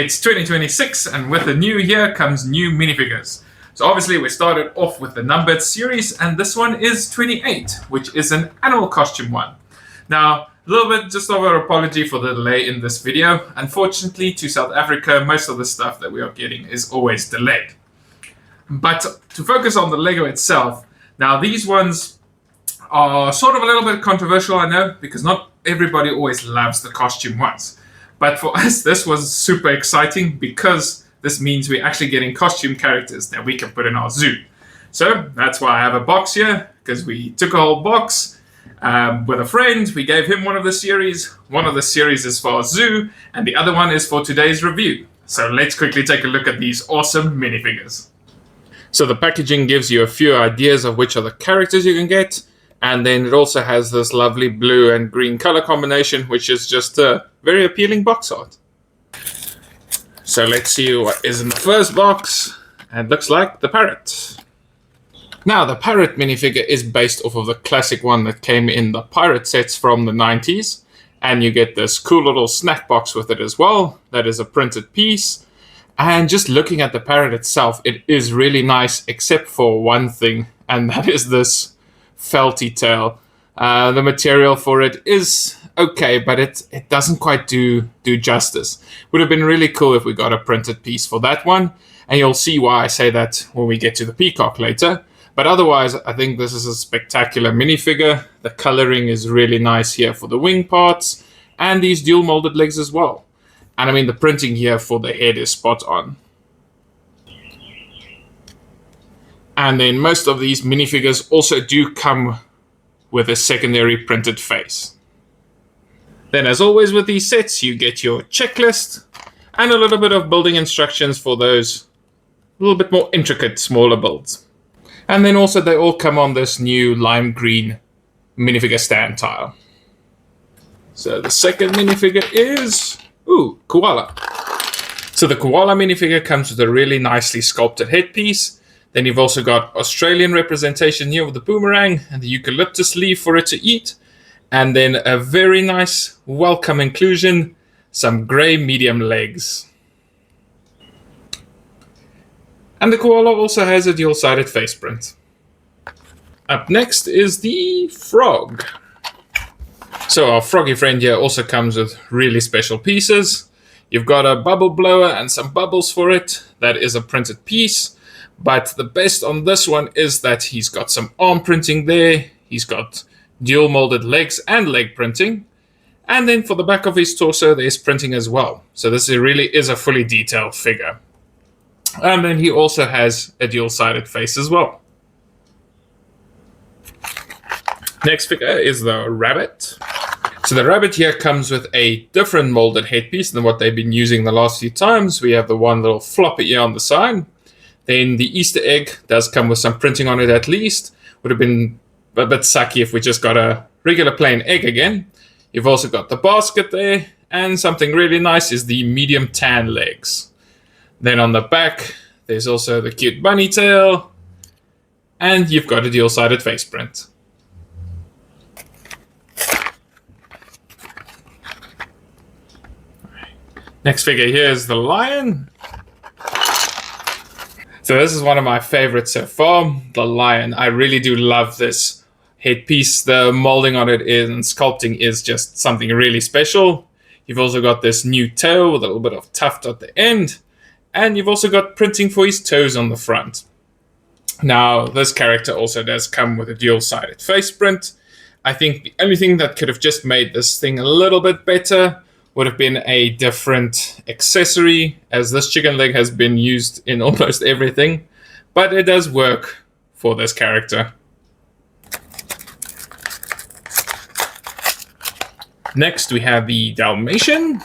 It's 2026, and with the new year comes new minifigures. So obviously we started off with the numbered series, and this one is 28, which is an animal costume one. Now, a little bit just of an apology for the delay in this video. Unfortunately, to South Africa, most of the stuff that we are getting is always delayed. But to focus on the Lego itself, now these ones are sort of a little bit controversial, I know, because not everybody always loves the costume ones. But for us, this was super exciting because this means we're actually getting costume characters that we can put in our zoo. So that's why I have a box here, because we took a whole box with a friend. We gave him one of the series. One of the series is for our zoo, and the other one is for today's review. So let's quickly take a look at these awesome minifigures. So the packaging gives you a few ideas of which are the characters you can get. And then it also has this lovely blue and green color combination, which is just a very appealing box art. So let's see what is in the first box. And it looks like the parrot. Now, the parrot minifigure is based off of the classic one that came in the pirate sets from the 90s. And you get this cool little snack box with it as well. That is a printed piece. And just looking at the parrot itself, it is really nice, except for one thing. And that is this felty tail. The material for it is okay, but it doesn't quite do justice. Would have been really cool if we got a printed piece for that one, and you'll see why I say that when we get to the peacock later. But otherwise, I think this is a spectacular minifigure. The coloring is really nice here for the wing parts, and these dual molded legs as well. And I mean, the printing here for the head is spot on. And then most of these minifigures also do come with a secondary printed face. Then, as always with these sets, you get your checklist and a little bit of building instructions for those a little bit more intricate, smaller builds. And then also they all come on this new lime green minifigure stand tile. So the second minifigure is, koala. So the koala minifigure comes with a really nicely sculpted headpiece. Then you've also got Australian representation here with the boomerang and the eucalyptus leaf for it to eat. And then a very nice welcome inclusion, some grey medium legs. And the koala also has a dual-sided face print. Up next is the frog. So our froggy friend here also comes with really special pieces. You've got a bubble blower and some bubbles for it. That is a printed piece. But the best on this one is that he's got some arm printing there. He's got dual molded legs and leg printing. And then for the back of his torso, there's printing as well. So this really is a fully detailed figure. And then he also has a dual-sided face as well. Next figure is the rabbit. So the rabbit here comes with a different molded headpiece than what they've been using the last few times. We have the one little floppy ear on the side. Then the Easter egg does come with some printing on it at least. Would have been a bit sucky if we just got a regular plain egg again. You've also got the basket there. And something really nice is the medium tan legs. Then on the back, there's also the cute bunny tail. And you've got a dual-sided face print. Next figure here is the lion. So this is one of my favorites so far, the lion. I really do love this headpiece. The molding on it and sculpting is just something really special. You've also got this new tail with a little bit of tuft at the end. And you've also got printing for his toes on the front. Now, this character also does come with a dual-sided face print. I think the only thing that could have just made this thing a little bit better would have been a different accessory, as this chicken leg has been used in almost everything, but it does work for this character. Next, we have the Dalmatian.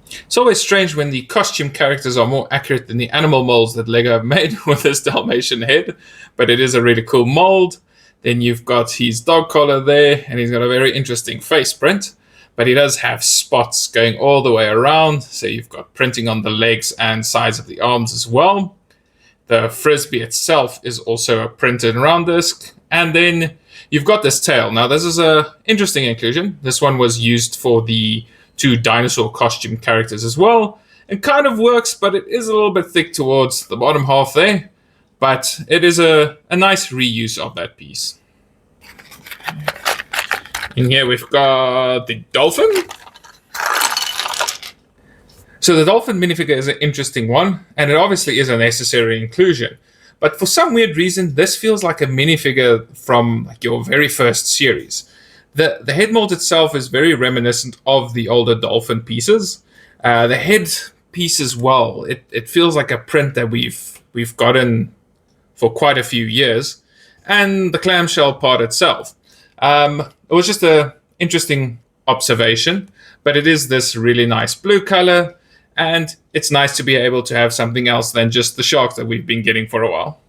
It's always strange when the costume characters are more accurate than the animal molds that Lego have made with this Dalmatian head, but it is a really cool mold. Then you've got his dog collar there, and he's got a very interesting face print. But he does have spots going all the way around. So you've got printing on the legs and sides of the arms as well. The frisbee itself is also a printed round disc. And then you've got this tail. Now, this is an interesting inclusion. This one was used for the two dinosaur costume characters as well. It kind of works, but it is a little bit thick towards the bottom half there. But it is a nice reuse of that piece. In here we've got the dolphin. So the dolphin minifigure is an interesting one, and it obviously is a necessary inclusion. But for some weird reason, this feels like a minifigure from like your very first series. The head mold itself is very reminiscent of the older dolphin pieces. The head piece as well, it feels like a print that we've gotten for quite a few years. And the clamshell part itself. It was just an interesting observation, but it is this really nice blue color. And it's nice to be able to have something else than just the shark that we've been getting for a while.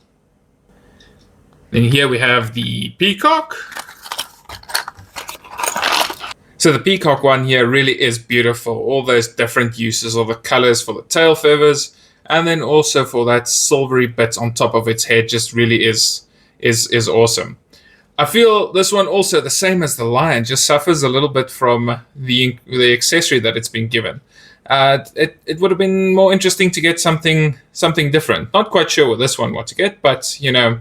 Then here we have the peacock. So the peacock one here really is beautiful. All those different uses of the colors for the tail feathers, and then also for that silvery bit on top of its head just really is awesome. I feel this one also, the same as the lion, just suffers a little bit from the accessory that it's been given. It would have been more interesting to get something different. Not quite sure with this one what to get, but you know,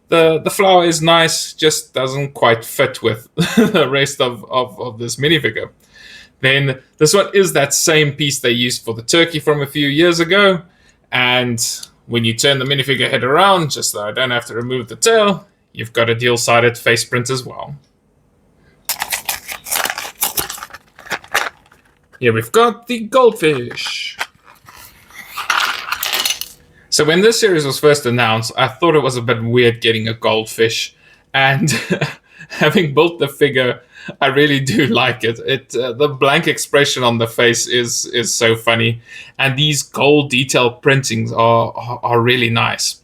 the flower is nice, just doesn't quite fit with the rest of this minifigure. Then this one is that same piece they used for the turkey from a few years ago, and when you turn the minifigure head around, just so I don't have to remove the tail, you've got a dual-sided face print as well. Here we've got the goldfish. So when this series was first announced, I thought it was a bit weird getting a goldfish, and having built the figure, I really do like it. The blank expression on the face is so funny, and these gold detail printings are really nice.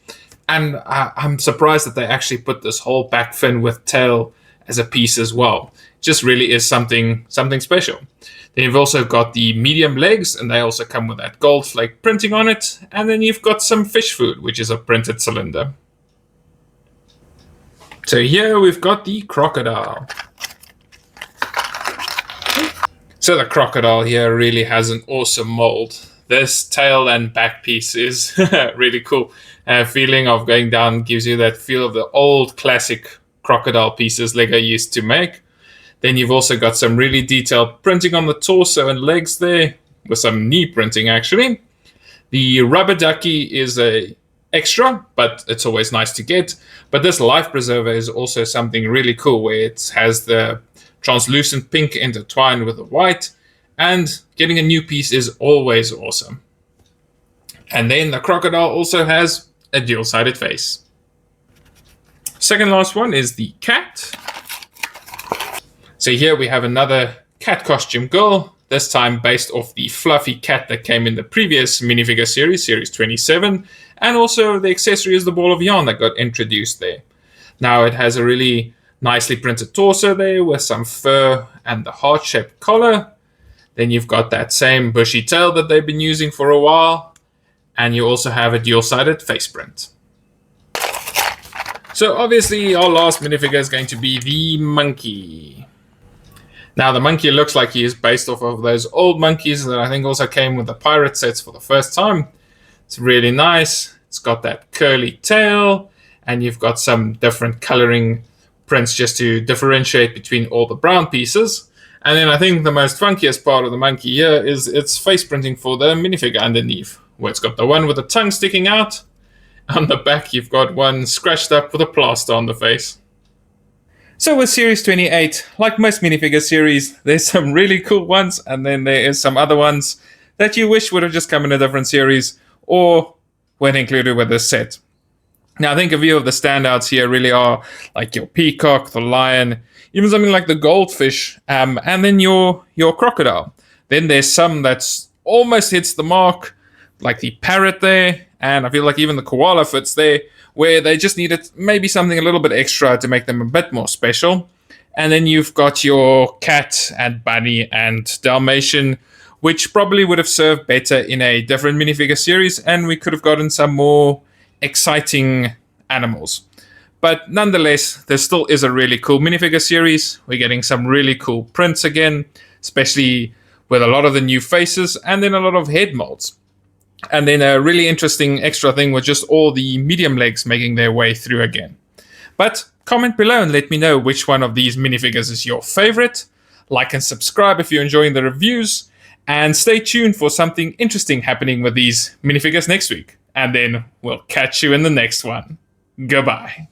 And I'm surprised that they actually put this whole back fin with tail as a piece as well. Just really is something special. Then you've also got the medium legs, and they also come with that gold flake printing on it. And then you've got some fish food, which is a printed cylinder. So here we've got the crocodile. So the crocodile here really has an awesome mold. This tail and back piece is really cool. Feeling of going down gives you that feel of the old classic crocodile pieces Lego used to make. Then you've also got some really detailed printing on the torso and legs there, with some knee printing actually. The rubber ducky is a extra, but it's always nice to get. But this life preserver is also something really cool, where it has the translucent pink intertwined with the white, and getting a new piece is always awesome. And then the crocodile also has a dual-sided face. Second last one is the cat. So here we have another cat costume girl, this time based off the fluffy cat that came in the previous minifigure series, Series 27, and also the accessory is the ball of yarn that got introduced there. Now it has a really nicely printed torso there with some fur and the heart-shaped collar. Then you've got that same bushy tail that they've been using for a while, and you also have a dual-sided face print. So obviously our last minifigure is going to be the monkey. Now the monkey looks like he is based off of those old monkeys that I think also came with the pirate sets for the first time. It's really nice. It's got that curly tail, and you've got some different coloring prints just to differentiate between all the brown pieces. And then I think the most funkiest part of the monkey here is its face printing for the minifigure underneath, where it's got the one with the tongue sticking out. On the back you've got one scratched up with a plaster on the face. So with Series 28, like most minifigure series, there's some really cool ones, and then there is some other ones that you wish would have just come in a different series or weren't included with this set. Now I think a few of the standouts here really are like your peacock, the lion, even something like the goldfish, and then your crocodile. Then there's some that's almost hits the mark, like the parrot there, and I feel like even the koala fits there, where they just needed maybe something a little bit extra to make them a bit more special. And then you've got your cat and bunny and Dalmatian, which probably would have served better in a different minifigure series, and we could have gotten some more exciting animals. But nonetheless, there still is a really cool minifigure series. We're getting some really cool prints again, especially with a lot of the new faces and then a lot of head molds. And then a really interesting extra thing was just all the medium legs making their way through again. But comment below and let me know which one of these minifigures is your favorite. Like and subscribe if you're enjoying the reviews. And stay tuned for something interesting happening with these minifigures next week. And then we'll catch you in the next one. Goodbye.